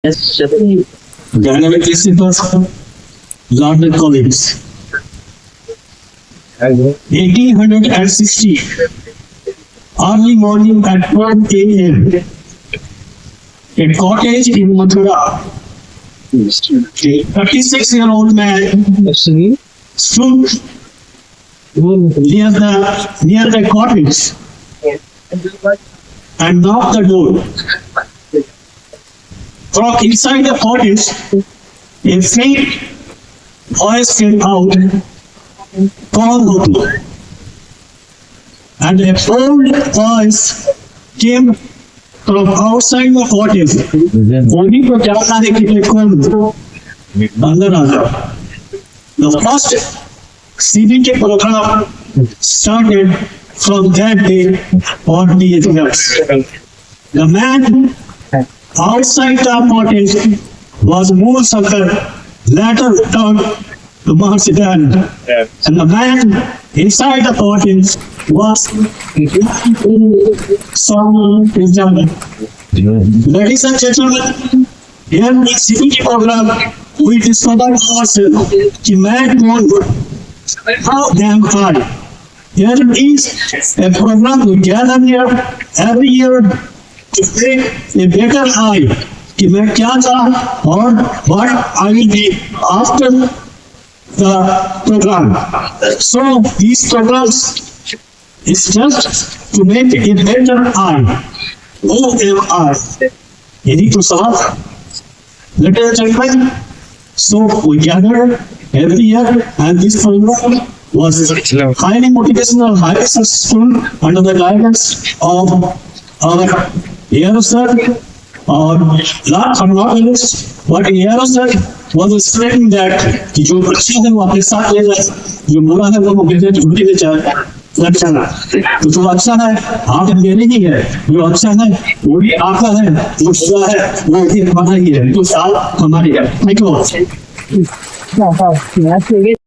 Dynamic receivers, London colleagues. 1860, early morning at 12 a.m. A cottage in Mathura. A 36-year-old man stood near the cottage and knocked the door. From inside the cottage, a faint voice came out, "Call Hotu." And a bold voice came from outside the cottage. Only को जानना है कि मैं कौन हूँ। अंदर आ जाओ। The first CBT program started from that day on the years. The man outside the cottage was Mool Sakar, later turned to Mahasidan. And the man inside the cottage was Song Ijaman. Ladies and gentlemen, here in the CBT program, we discovered ourselves कि मैं कौन हूँ, how damn hard. Here is a program we gather here every year to take a better eye कि मैं क्या था और what I will be after the program. So these programs is just to make a better eye. Who am I? You need to solve. Ladies and gentlemen, so we gather every year and this program was highly motivational, highly successful under the guidance of our hero sir or last analyst. What hero sir was explaining that कि जो अच्छे हैं वो अपने साथ ले जाए, जो बुरा है वो बेटे छुट्टी ले जाए। अच्छा ना, तो जो अच्छा है आप मेरे ही है, जो अच्छा है वो भी आपका है, जो बुरा है वो भी हमारा ही है, जो साथ हमारी है। Thank you.